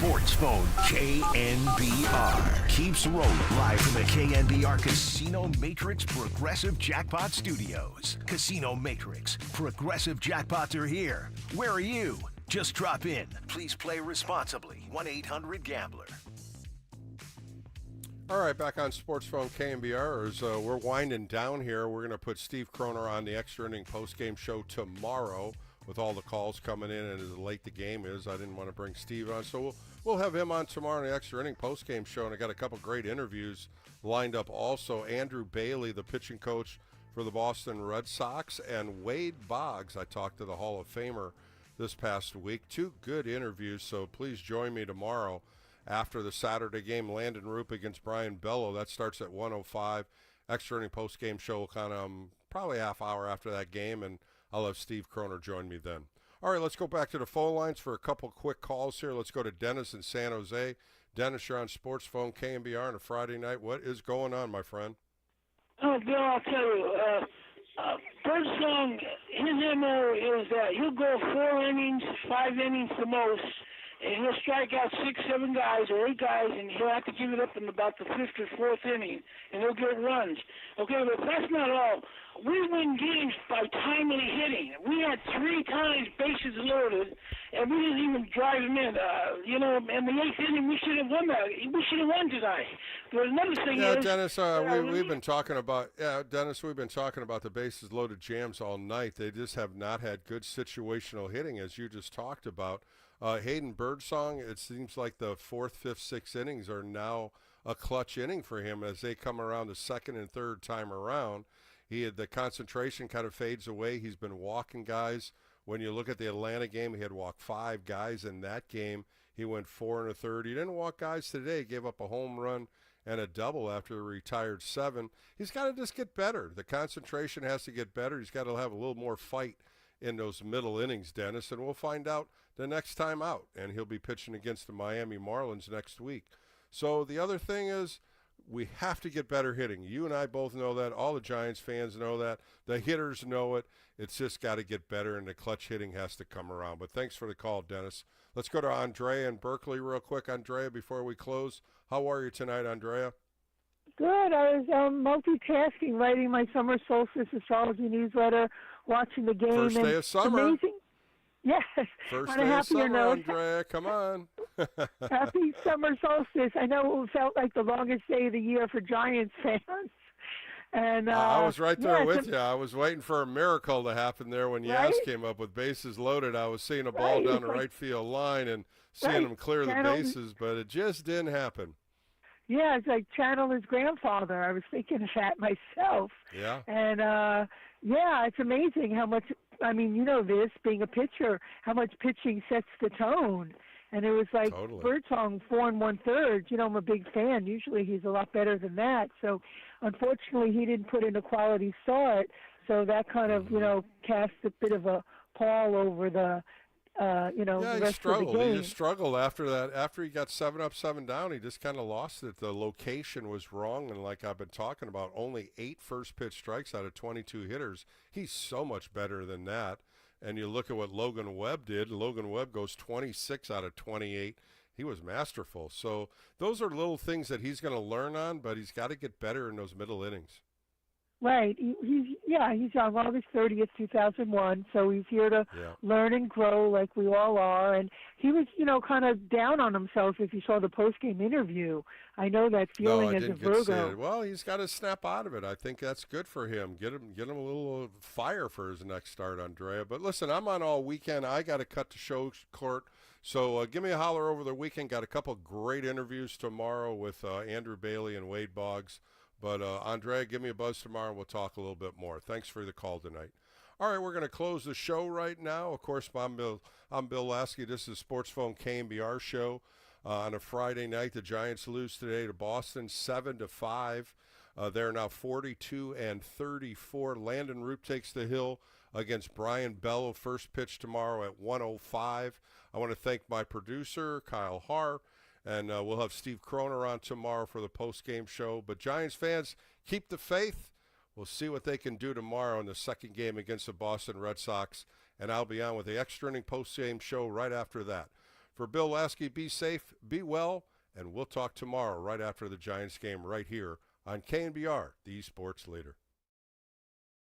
Sportsphone KNBR keeps rolling live from the KNBR Casino Matrix Progressive Jackpot Studios. Casino Matrix Progressive Jackpots are here. Where are you? Just drop in. Please play responsibly. 1-800-GAMBLER. All right, back on Sportsphone KNBR. As we're winding down here, we're going to put Steve Kroner on the extra inning postgame show tomorrow with all the calls coming in and as late the game is. I didn't want to bring Steve on, so we'll have him on tomorrow in the extra inning postgame show, and I got a couple great interviews lined up also. Andrew Bailey, the pitching coach for the Boston Red Sox, and Wade Boggs, I talked to the Hall of Famer this past week. Two good interviews, so please join me tomorrow after the Saturday game. Landon Roop against Brian Bello. That starts at 1:05. Extra inning post-game show will kind of probably a half hour after that game, and I'll have Steve Kroner join me then. All right, let's go back to the phone lines for a couple quick calls here. Let's go to Dennis in San Jose. Dennis, you're on Sportsphone KNBR on a Friday night. What is going on, my friend? Oh, Bill, I'll tell you. Birdsong, his MO is that he'll go 4 innings, 5 innings the most, and he'll strike out 6, 7 guys or 8 guys, and he'll have to give it up in about the 5th or 4th inning, and he'll get runs. Okay, but that's not all. We win games by timely hitting. We had 3 times bases loaded, and we didn't even drive them in. In the 8th inning, we should have won that. We should have won tonight. But another thing is, Dennis, we've been talking about we've been talking about the bases loaded jams all night. They just have not had good situational hitting, as you just talked about. Hayden Birdsong, it seems like the 4th, 5th, 6th innings are now a clutch inning for him as they come around the 2nd and 3rd time around. The concentration kind of fades away. He's been walking guys. When you look at the Atlanta game, he had walked 5 guys in that game. He went 4 1/3. He didn't walk guys today. He gave up a home run and a double after he retired 7. He's got to just get better. The concentration has to get better. He's got to have a little more fight in those middle innings, Dennis, and we'll find out the next time out. And he'll be pitching against the Miami Marlins next week. So the other thing is, we have to get better hitting. You and I both know that. All the Giants fans know that. The hitters know it. It's just got to get better, and the clutch hitting has to come around. But thanks for the call, Dennis. Let's go to Andrea in Berkeley real quick. Andrea, before we close, how are you tonight, Andrea? Good. I was multitasking, writing my summer solstice astrology newsletter, watching the game. First day of summer. Amazing. Yes. First on day a of summer, note, Andrea. Come on. Happy summer solstice. I know it felt like the longest day of the year for Giants fans. And I was right there with you. I was waiting for a miracle to happen there when Yaz came up with bases loaded. I was seeing a ball down the right field line and seeing him clear the bases, but it just didn't happen. Yeah, it's like channel his grandfather. I was thinking of that myself. Yeah. And, it's amazing how much, you know this, being a pitcher, how much pitching sets the tone. And it was like Birdsong 4 1/3. I'm a big fan. Usually he's a lot better than that. So, unfortunately, he didn't put in a quality start. So that kind of, cast a bit of a pall over the, the rest struggled. of the game. He just struggled after that. After he got 7 up, 7 down, he just kind of lost it. The location was wrong, and like I've been talking about, only 8 first pitch strikes out of 22 hitters. He's so much better than that. And you look at what Logan Webb did. Logan Webb goes 26 out of 28. He was masterful. So those are little things that he's going to learn on, but he's got to get better in those middle innings. Right. He's on August 30th, 2001, so he's here to learn and grow like we all are. And he was, kind of down on himself if you saw the post-game interview. I know that feeling as a Virgo. Well, he's got to snap out of it. I think that's good for him. Get him a little fire for his next start, Andrea. But listen, I'm on all weekend. I got to cut to show court. So give me a holler over the weekend. Got a couple great interviews tomorrow with Andrew Bailey and Wade Boggs. But, Andrea, give me a buzz tomorrow, and we'll talk a little bit more. Thanks for the call tonight. All right, we're going to close the show right now. Of course, I'm Bill Laskey. This is Sportsphone KNBR show. On a Friday night, the Giants lose today to Boston 7-5. They're now 42-34. Landon Roop takes the hill against Brian Bello. First pitch tomorrow at 1:05. I want to thank my producer, Kyle Haar. And we'll have Steve Kroner on tomorrow for the post-game show. But Giants fans, keep the faith. We'll see what they can do tomorrow in the second game against the Boston Red Sox. And I'll be on with the extra inning post-game show right after that. For Bill Laskey, be safe, be well, and we'll talk tomorrow right after the Giants game right here on KNBR, the Sports Leader.